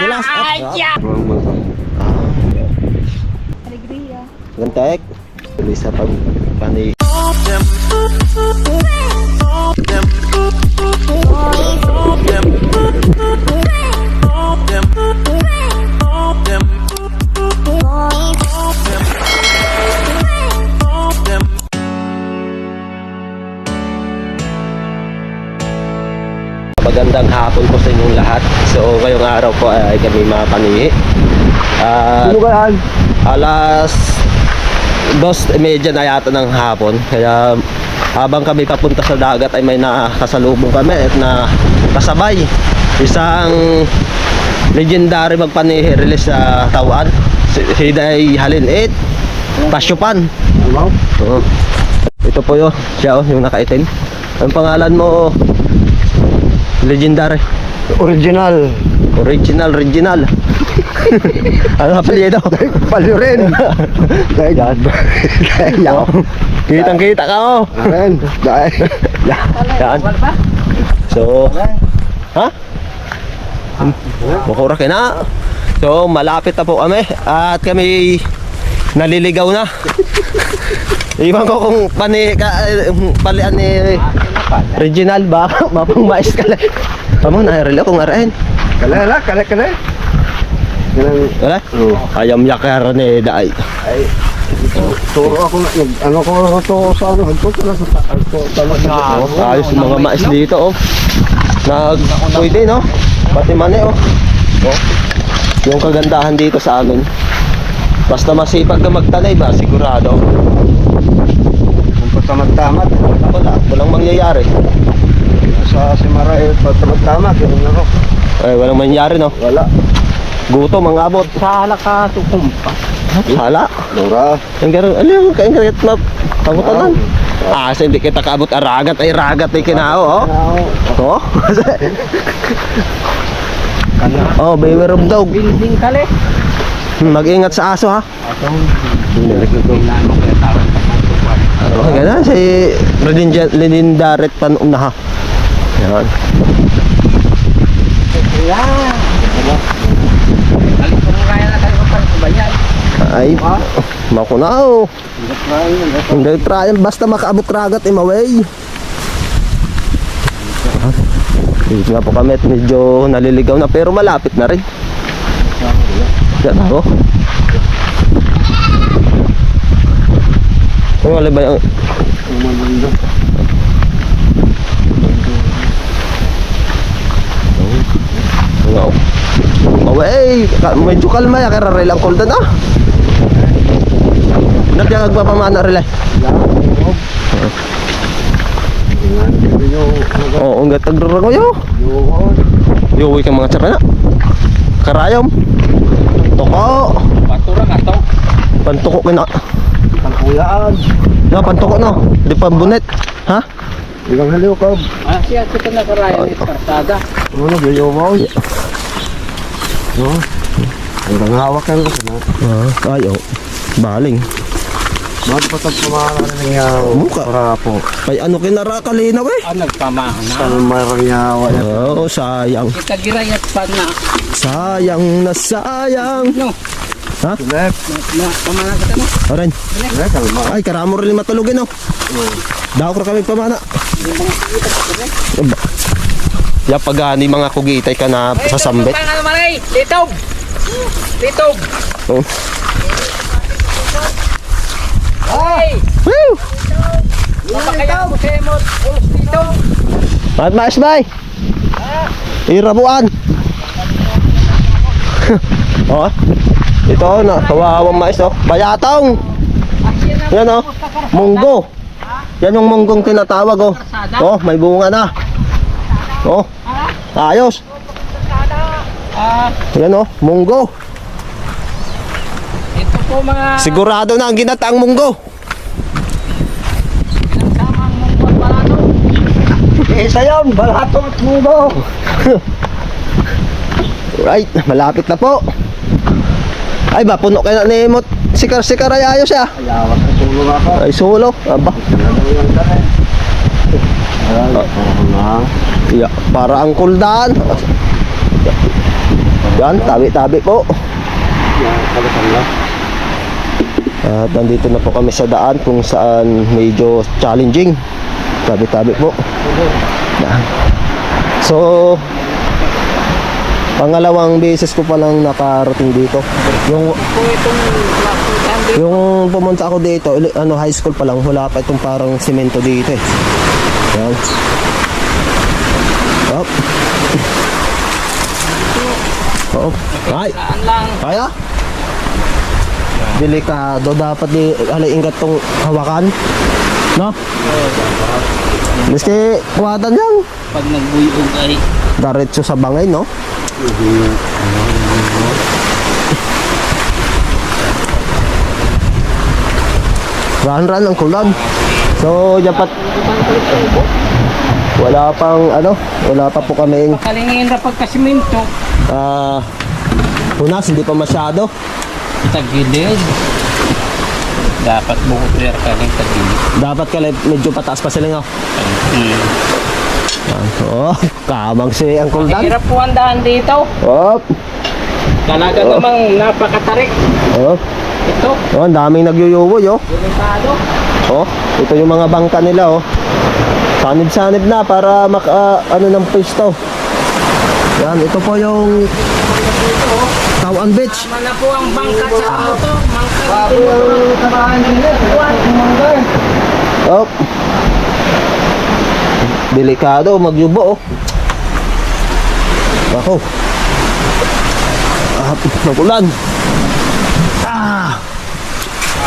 Dulas. Alegria. Gantek. Tulis sa pagpani. Magandang hapon po sa inyong lahat. So ngayong araw po ay kami mapanihi. Alas 2:30 na yata ng hapon. Kaya habang kami papunta sa dagat ay may nakasalubong kami at na kasabay isang legendary magpanihi release sa Tauan, si Day Halin 8 Pasyupan. Ito po yun, siya yung nakaitim. Ang pangalan mo? Legendary. Original. Ano nga pala ito? Palyo rin. Kitang kita ka oh. Yan. So ha? Bukurak na. So malapit na po kami. At kami naliligaw na. Iwan ko kung palian ni Regional ba? Mapang mais ka lang. Tama na, relo kung arahin. Kala. Wala? Ayam yakar ni Daay. Ay, turo ako na, ano ko to sa ano, hanto na sa Ayos yung mga mais dito oh. Pwede no? Pati mani oh. Yung kagandahan dito sa amin. Basta masipag ka magtanay ba, sigurado. kung patamad-tamad. Walang mangyayari. Sa Simaray, patamad-tamad, yun ako. Walang mangyayari no? Wala. Gutom ang abot. Sala ka tukumpa. Sala. Lura. Ang garo, ano yung kaingat na pangutanan? Sa hindi kita kaabot aragat ay ragat ay kinao, oh. Oh. Oh, beware of dog. Building kali. Mag-ingat sa aso ha. Oh, gana si Lenindaret panuna ha. Yan. Ay, makunaw. Hindi try, basta makaabot ragat imaway. Dito nga po kami at medyo naliligaw na pero malapit na rin. Yan ako. Wala ba yung wow. Away, medyo kalma ya kaya relang kuldan ah. Nagyang agpapamana relay. Oo, ang gatag rarang yo. Yo, kang mga tsara na. Karayom. Toko. Paturang ato. Pantuko kina. Pangkuyaan. Na pantuko no. Di pa bunet. Ha? Ilang haliw ka. Siya ito na karaya ni Karsada. Ano, gayo mo. Ang hawak ka rin na. Ay, oh. Baling. Magpatag pamahalan niya. Muka. Para po. Ay, ano kinarakalinaw eh? Nagpamahan na. Saan marang yawa yan. Oo, sayang. Kita girayat pa na. Sayang na sayang. No. Ha? Tulep. Pamana kita mo. Oren. Kalma. Ay, karamo rin matulogin oh. Daw ko kami pamana. Ya pagani mga kugitay ka na sa sambet. Ano maray? Litob. Oh. Ay! Woo! Napakaya mo sa emot. Litob. Mat mais bay. Irabuan. Oh. Ito na kawawang mais oh. Bayatong. Yan oh. Munggo. Yan yung munggong tinatawag oh. Oh, may bunga na. Oh. Ayos. Yan oh, munggo. Ito po mga Sigurado na ang ginataang munggo. samang mong balato. Isa yun, balato at mundo. Right, malapit na po. Ay ba, puno kayo na ni Mot. Sikar-sikar ay ayos siya. Ayawas na sulo na ako. Ay sulo, aba. Ay, na. Yeah, para ang kuldan. Yan, tabi-tabi po. Yan, kalisan lang. At nandito na po kami sa daan kung saan medyo challenging. Tabi-tabi po. Yan. So, pangalawang beses ko palang nakarating dito. Yung pumunta ako dito, high school pa lang, wala pa itong parang semento dito eh. Yan. Up. Oh, ay. Kaya? Delikado, dapat di ingat tong hawakan. No? Miski kuwatan lang. Pag nagbuyog ay Diretso sa bangay, no? Ran-ran ang kulan. So, dapat wala pa po kaming kalingin na pagkasiminto. hunas, hindi pa masyado. Tagilid. Dapat buko clear ka rin tagilid. Dapat medyo pataas pa sila, no? Oh, kamang si Uncle Dan. Hirap po ang daan dito. Oh, Talaga namang napakatarik. oh. Ito, Oh, ang daming nagyuyuwoy, oh. delikado. Oh, ito yung mga bangka nila, oh. Sanib-sanib na para ng pwesto. Yan, ito po yung Tawan Beach. Tama na po ang bangka sa motor. Oh. Delikado, magyubo, oh. Ako. Nagulan.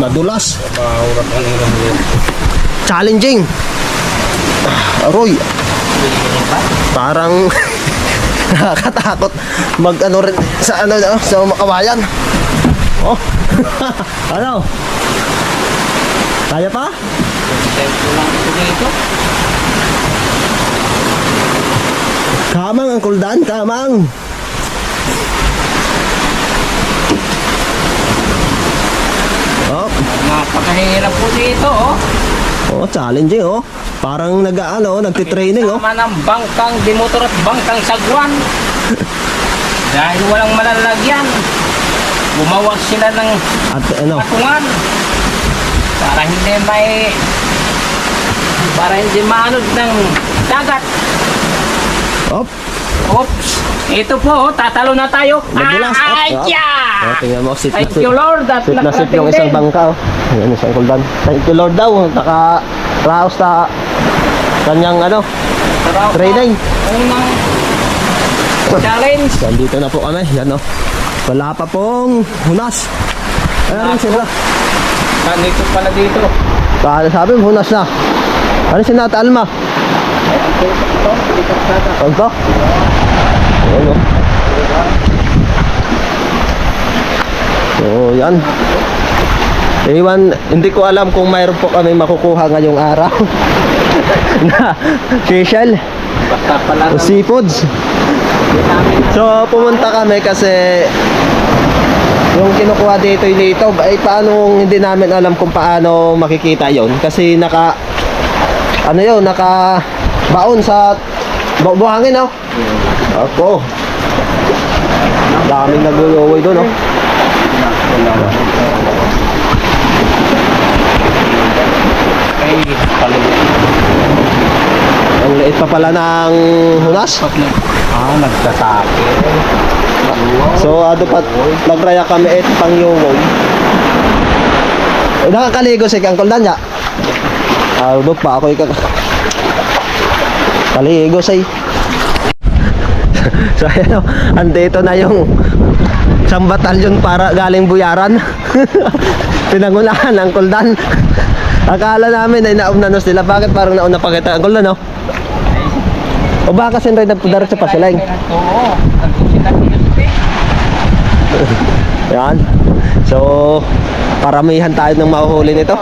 Madulas. Challenging. Aroy. Parang nakakatakot rin sa sa makawayan. Oh. Ano? Kaya pa? Tempo lang ito dito. Kamang Uncle Dan, kamang. Oh. Napakahirap po dito, oh. Oh, challenging, oh. Parang nagtitraining, oh. Sama ng bangkang dimotor at bangkang sagwan. Dahil walang malalagyan, bumawag sila ng At patungan para hindi maanod ng dagat. op. Oops! Ito po, tatalo na tayo. Nadulas. Ay, Op. yeah! Oh, tingnan mo, sit na Thank sit. you, Lord. At Sit na sit yung nakarating isang din. bangka, oh. Ayan, isang Uncle Dan. Thank you, Lord daw. Naka-raos na kanyang Sarap training. po. Unang challenge. Nandito na po kami. Yan, oh. Wala pa pong hunas. Ayan, sila. Nandito pala dito. Sabi mo, hunas na. Ano si Nata Alma? Ito? Ayan, oh. So, yan. Ewan, hindi ko alam kung mayroon po kami makukuha ngayong araw na facial Basta pala o seafoods. So, pumunta kami kasi yung kinukuha dito yung native ay paano hindi namin alam kung paano makikita yon kasi naka baon sa buhangin, oh. Ako. Daming nag-uwi doon, oh. ay palulit. Ang liit pa pala ng hunas. Nagtatake. So, nagraya kami pang yuwog. Nakakaligo si Uncle Dan ya. Doon pa ako kaligo say. So, ayan, andito na yung isang batalyon para galing Buyaran. Pinangunahan ng Uncle Dan. Akala namin ay nauna na sila. Bakit parang nauna pa kita Uncle Dan, no? O baka kasi rin nagpudarat sa pasilang. Oo. Yan. So, paramihan tayo ng mahuhuli nito.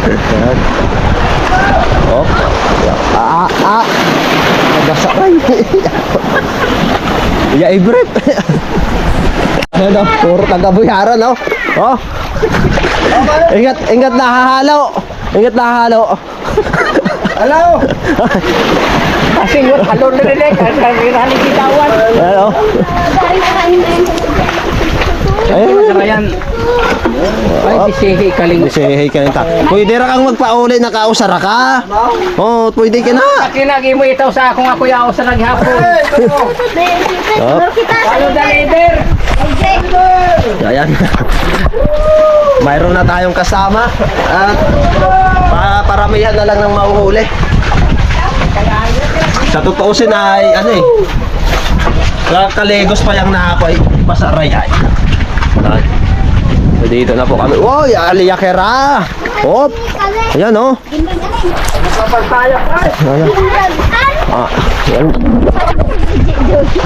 Yan. Oh. Nagasakay. Ya, ibrip. Ano, puro taga-Buyaran, no? Oh. Ingat nahahalo. Ingat nahahalo. Hello! Kasi nga, kalor na rin eh. Kasi rani kitawan. Ano? Ayun. Masarayan. Ay, bisihi kaling. Sige, ka nita. Pwede ra kang magpauli na kausara ka. Oh, pwede ka na. Kinagi mo itaw sa akong ako yaw sa naghapon. Ano da leader? Ayan. Mayroon na tayong kasama. At paramihan na lang ng mahuhuli. Sa tutuusin ay ano eh. Kalegos pa yung nako ay pasaray ay. So, dito na po kami. Uy, aliyakera. Hop. Ayan oh. Ayan. Ah, ayan.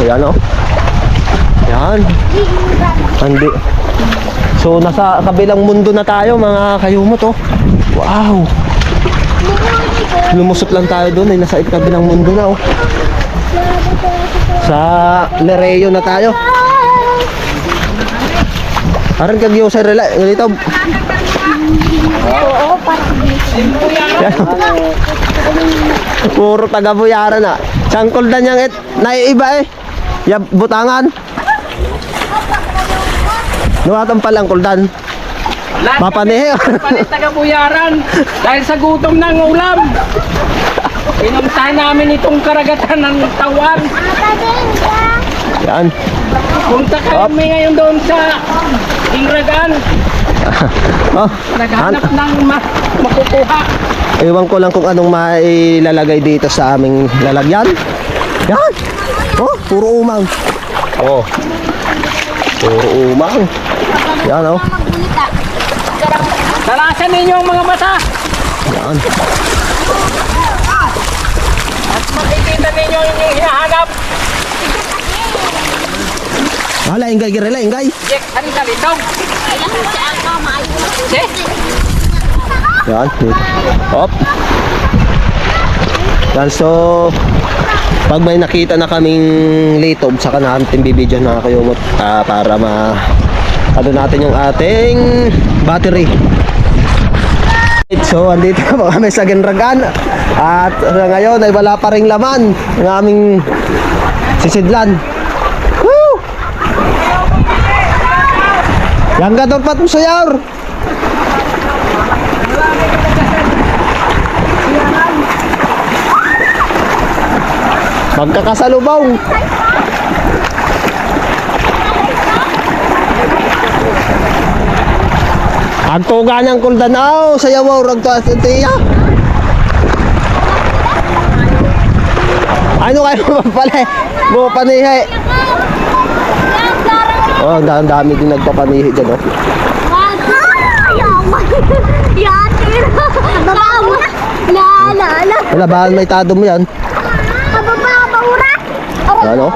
Ayan oh. Ayan. Andi. So nasa kabilang mundo na tayo mga kayumot oh. Wow. Lumusot lang tayo doon ay nasa kabilang mundo na oh. Sa Lereo na tayo. Aran kagyo sa rela ganito. Oo, parang Puro taga Buyaran na. Sangkol na niyang naiiba eh. Ya butangan. Nuwatan palang kuldan. Mapanihe. Palit taga-buyaran. Dahil sa gutom ng ulam. Pinuntahan namin itong karagatan ng tawan. Yan. Punta kami ngayon doon sa Ingragan. Oh, Naghanap ng makukuha. ewan ko lang kung anong mailalagay dito sa aming lalagyan. Yan. Oh, puro umang. Oh. Puro umang. Yan oh. Salasan ninyo ang mga mata. Yan. At makikita ninyo yung hinahanap. Wala, ingay girela, ingay. Jack, ano sa litong? Jack? Yan. Hop. Yan, so pag may nakita na kaming litob, saka natin bibidyo na kayo para ano natin yung ating battery. So andito na po kami sa Ginragan at ngayon ay wala pa ring laman ng aming sisidlan. Woo! Yang gator pa itong sayaw. Magkakasalubong. Ang tuga ng kuldanaw sa yawaw ragto at tiya. Ano kayo mapapalay? Mo panihi. Oh, ang dami din nagpapanihi dyan oh. Yan, tira. Baba mo na. La. Wala ba may tado mo yan? Bababa, baura. Ano?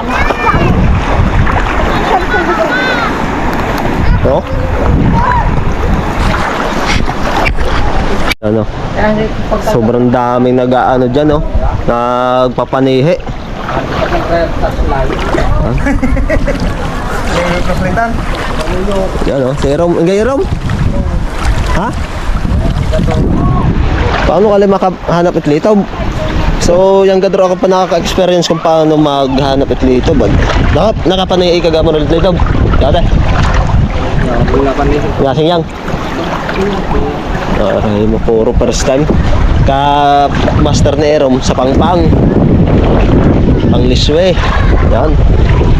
Oh? Ano? Sobrang daming nag-aano dyan oh. Nagpapanihi. Yan oh. Si Rom. Ingay Rom? Ha? Paano ka lang makahanap itlito? So, yung gadro ako pa nakaka-experience kung paano maghanap itlito. Nakapanihi ka gamon ng itlito? Dati? Wala pa niyo. Yasing yang? Okay, mo puro first time. Master ni Erom sa Pangpang. Pangliswe. Yan.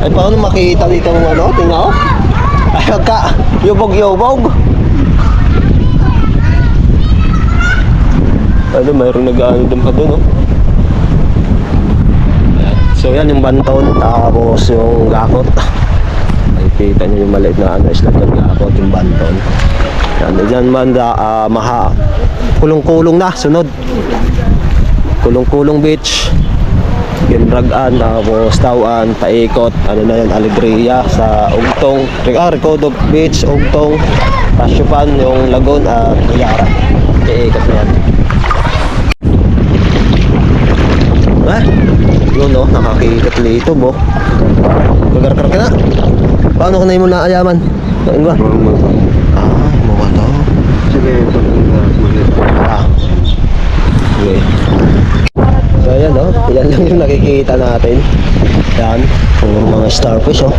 Ay, paano makita dito ng ano? Tingnan ko. Ay, magka yubog-yubog. Ano, mayroong nag-ano din pa doon, oh. Ayan. So, yan yung banton. Tapos yung gakot. Nakikita nyo yung maliit na ano, isla ng gakot, yung banton. Yan, dyan man kulong-kulong na, sunod. Kulong-kulong beach. Ginragan, tapos Tawan, paikot, ano na yan, Alegria sa Ugtong, Recodo Beach, Ugtong, Kasyupan, yung Lagoon at Yara. Paikot na yan. Yun no, nakakikot lito bo. Gagar-gar ka na. Paano ka na yung muna ayaman? Kain ba? Mga to. Sige, okay. So Ayan oh, yan lang yung nakikita natin. Yan, yung mga starfish oh.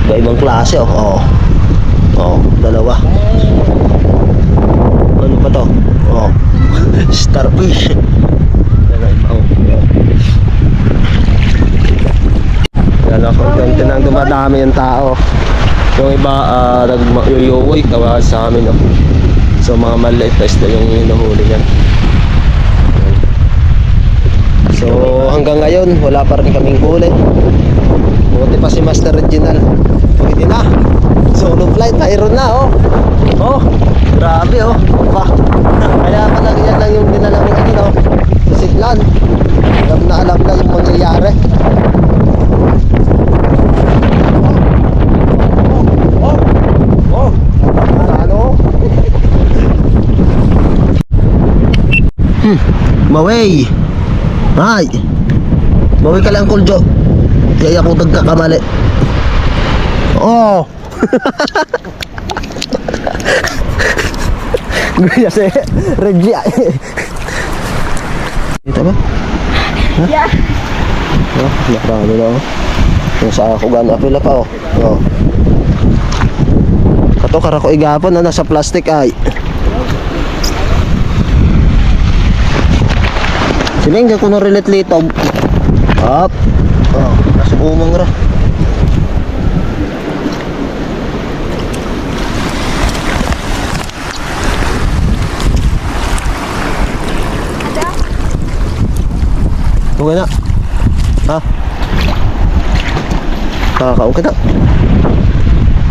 Iba-ibang klase oh. Oh. Oh, dalawa. Ano pa to? Oh. Starfish. Oh. Yan ako, konti nang dumadami yung tao. Yung iba nag-uyuwoy kawa sa amin oh. So mga maliit na isda yung hinuhuli niyan. So hanggang ngayon wala pa rin kaming huli. Buti pa si Master Reginald. Pwede na. Solo flight mayroon na oh. Oh, grabe oh. Bah. Kaya pala yan lang yung dinalaming ano sa Siklan. Alam na yung mangyayari. Maway. Hay. Maway ka lang kuljo. Kaya ako nagkakamali. Oh. Gaya si Reggie. Kita ba? Yeah. Oh, nakrano na oh. Yung sa ako gano'n apila pa oh. Oh. Kato karako igapon na nasa plastic ay. Sining ko no relate litog. Up. Oh, nasubumang ra. Okay na. Ha? Kakaon kita.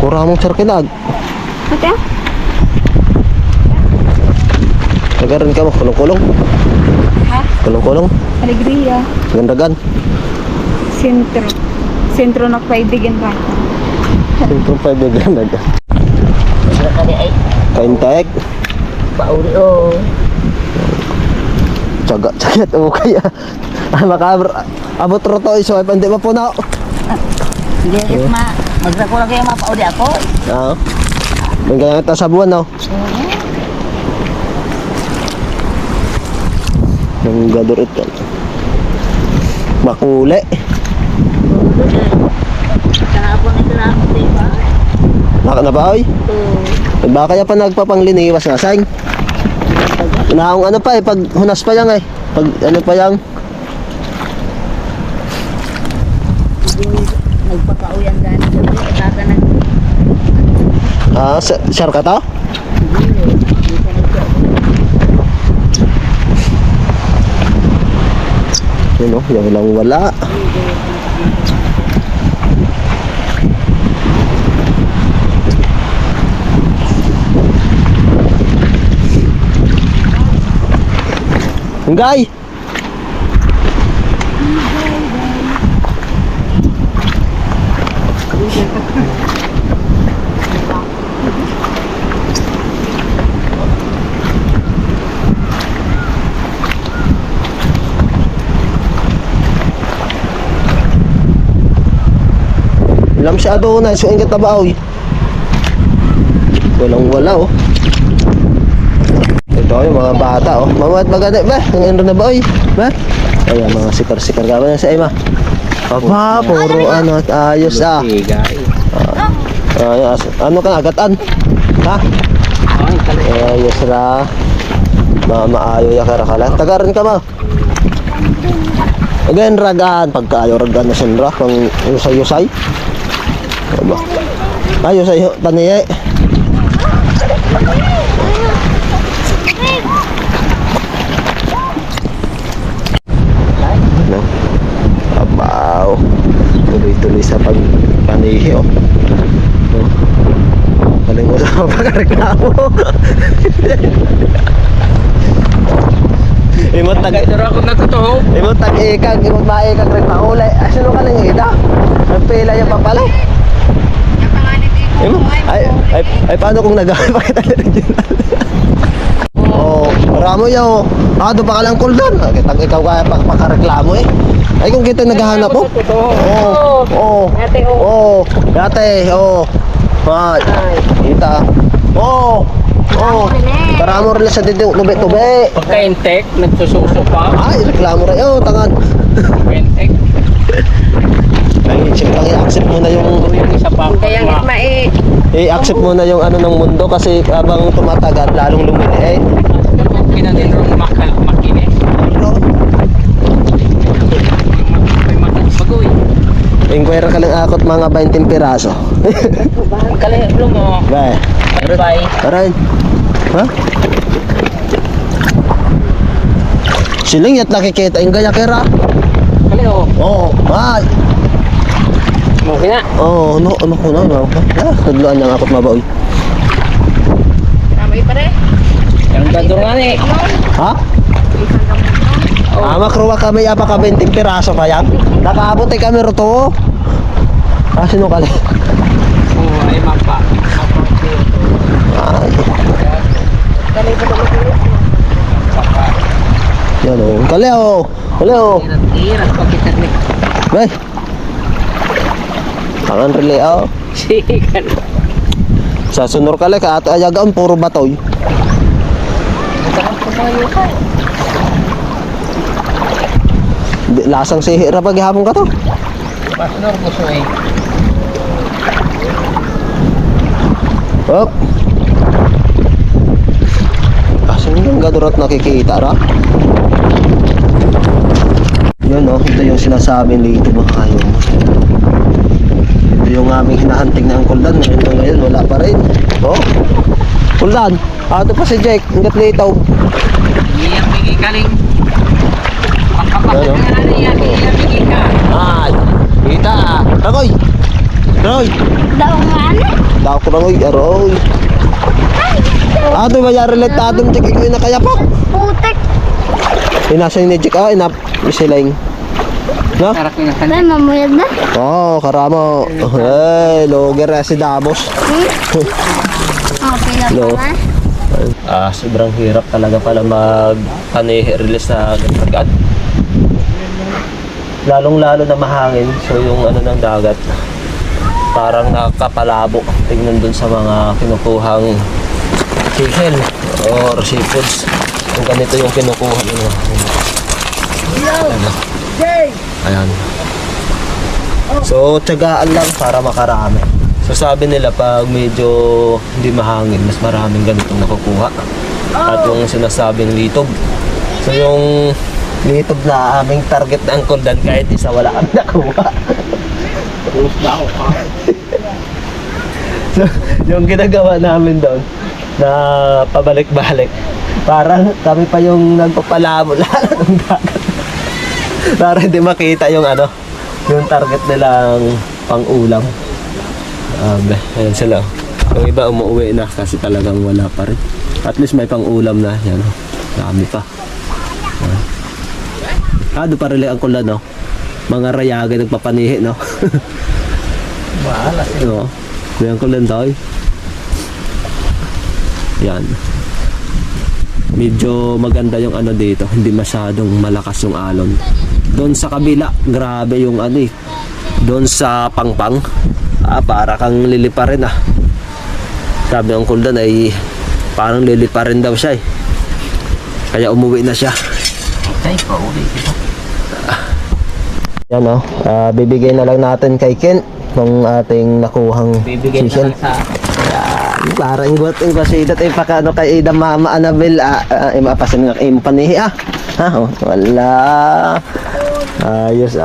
Kurang mong sarkilag. Ate? Nagaran ka mo, kulong-kulong. Ha? Kulong-kulong. Alegria. Gandagan. Sentro. Sentro na kaibigan ba? Sintong 5 na gandagan. Masarap kali ay Kaintek. pauli o. Tsagat o kaya. Abot roto iso ay pandi pa po na. Hindi magsako lang kayo mapauli ako. Oo. May ganyan ta sa buwan no. Yung gadurit yan. Makule. Kahapon ito na ako diba? Naka na ba oy? Baka kaya pa nagpapangliniwas nga sayang. Naong ano pa eh, pag hunas pa yan eh. Pag ano pa yan. Nagpakauyan gani ko itaka nag Ah, sir ka to? Yun o, yung lang wala. Enggay! Ilam siya doon na, so ingat na ba oy? Walang wala oh. Ito yung mga bata oh. Mamawat maganda ba? Ang na ba oy? Ba? Ayan mga sikar-sikar ka ba sa ima? Papa, puro ano at ayos ah. Ayos. Ano ka agatan? Ha? Ayos ra. Maayo ya karakala. Tagaran ka ma. Again ragan pagkaayo ragan na senra kang usay-usay. Aba. Ayo sayo taniye. No. Abaw. Tuloy-tuloy sa pagpanihi oh. Galing mo sa pagreklamo. Imot tag ako nagkutuho. imot tag-ikag, imot maikag rin maulay. Asino ka nang ida? Nagpila yung papalay. Ay paano kung nag-aaway pa kita original? Oh, ramo yaw. Doon pa ka lang cool doon. Kitang ikaw kaya pakareklamo eh. Ay kung kita naghahanap po. Oo. Ate, Oo. Dati, oo. Ay. Kita. Oo. Oo. Karamo rin sa dito, tube-tube. Pagka-intek, nagsususo pa. Ay, reklamo rin. Oh, tangan. Pagka-intek. Ay, siyempre i-accept mo na yung Yung isa pa. Kaya nga i-accept mo na yung ano ng mundo kasi habang tumatagal lalong lumiliit. Kinanin rin makinis. May matagbagoy. Inquire ka lang akot mga 20 piraso. Kalahilo mo. Bye. Bye-bye. Aray. Ha? Siling yat nakikita yung gaya kera. Kalahilo. Oo. Ay. Okay na. Oo. Ano ko na. Nadluan niyang akot mabaoy. Ramay pa rin. Yung gadungan eh. Ha? Makruwa kami apa ka 20 piraso pa yan. Nakaabot ay kami roto. Sino kali? Oo, ay mapa. Ay. Yan o. Kali o. Kali o. Hirap pag kita rin. Bay. Tangan rili o. Sikan. Sa sunor kali ka at ayagaan puro batoy. Masarap ko mga yukay. Lasang sihira pag ihapon ka to. Masunor ko so eh. Oh. Kasi yung gadurat nakikita ra. Yun oh, ito yung sinasabi dito mga kayo. Ito yung aming hinahanting na ang kuldan. Ngayon wala pa rin. Oh. Kuldan. Ito pa si Jake. Hanggat litaw. Iyan bigay kaling. Pagkapasok Ano? na iyan bigay ka. Ay. Kita. Aroy. Aroy. Daungan? Daw ko na ngoy. Aroy. Ito ba yari let atong Jake. Ikaw na kaya pa. Putek. Inasa ni Jake. Inap. Isiling. No? Sarap yung nasan. Ay, mamuyad na. Oh, karamo. Hey, loger si Dabos. Okay na Hello. pala. Sobrang hirap talaga pala release na agad. Lalong-lalo na mahangin. So yung ano ng dagat parang nakakapalabo. Tingnan dun sa mga kinukuhang chicken or seafoods. Kung ganito yung kinukuha nyo. Ayan. So tiyagaan lang para makarami. So sabi nila pag medyo hindi mahangin, mas maraming ganitong nakukuha. At yung sinasabing litob. So yung litob na aming target na ang kuldan kahit isa wala kami nakuha. So yung ginagawa namin doon na pabalik-balik, parang kami pa yung nagpapalabo lalo ng dagat. Para hindi makita yung ano, yung target nilang pang-ulam. Ayan sila. Yung iba umuwi na kasi talagang wala pa rin. At least may pang-ulam na. Yan. Dami pa. Doon pa rin ang kulad, no? Mga rayagay nagpapanihi, no? Bahala siya. No? May ang kulad daw. Yan. Medyo maganda yung ano dito. Hindi masyadong malakas yung alon. Doon sa kabila, grabe yung ano eh. Doon sa Pangpang. Para kang lilipa rin ah. Sabi ng kuldan ay parang lilipa rin daw siya eh. Kaya umuwi na siya. Ay, pauwi kita. Yan o. Bibigay na lang natin kay Ken ng ating nakuhang Bibigay na chicken. lang sa... Para inggot sidat ay pakano kay Ida Mama Annabel mapasin nga panihi wala ayos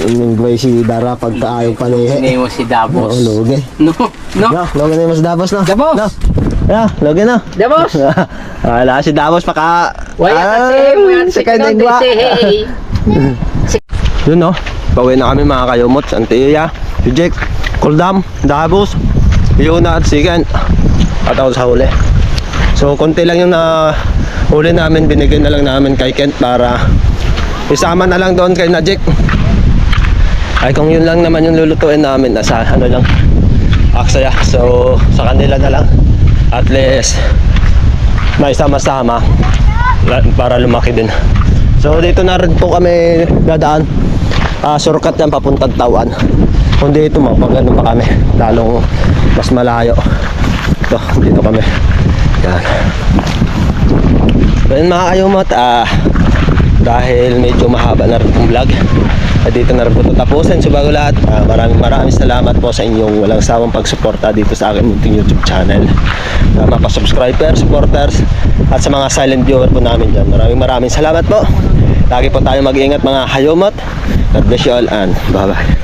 yung gway si Dara pagkaayo panihi Hindi mo si Dabos. loge No, no. loge na yung mas Davos no Davos! no. Loge na Dabos! wala si Davos paka Waya kasi mo yan si kanya Kinonde si Hey. yun no pauwi na kami mga kayumot Santiya si Jake Kuldam Davos Yuna at Sigan at ako sa huli. So konti lang yung na huli namin, binigyan na lang namin kay Kent para isama na lang doon kay Najik. Ay kung yun lang naman yung lulutuin namin nasa ano lang aksaya. So sa kanila na lang at least may sama-sama para lumaki din. So dito na rin po kami dadaan. Shortcut yan papuntang Tawan. Kundi ito, mapagano pa kami. Lalong mas malayo. Ito, dito kami. Yan. So yun mga kayumot, dahil medyo mahaba na rin itong vlog, dito na rin po ito tapusin. So bago lahat, maraming salamat po sa inyong walang sawang pagsuporta dito sa aking munting YouTube channel. Mga pa-subscribers, supporters, at sa mga silent viewer po namin dyan, maraming salamat po. Lagi po tayo mag-iingat mga kayumot. God bless you all and bye bye.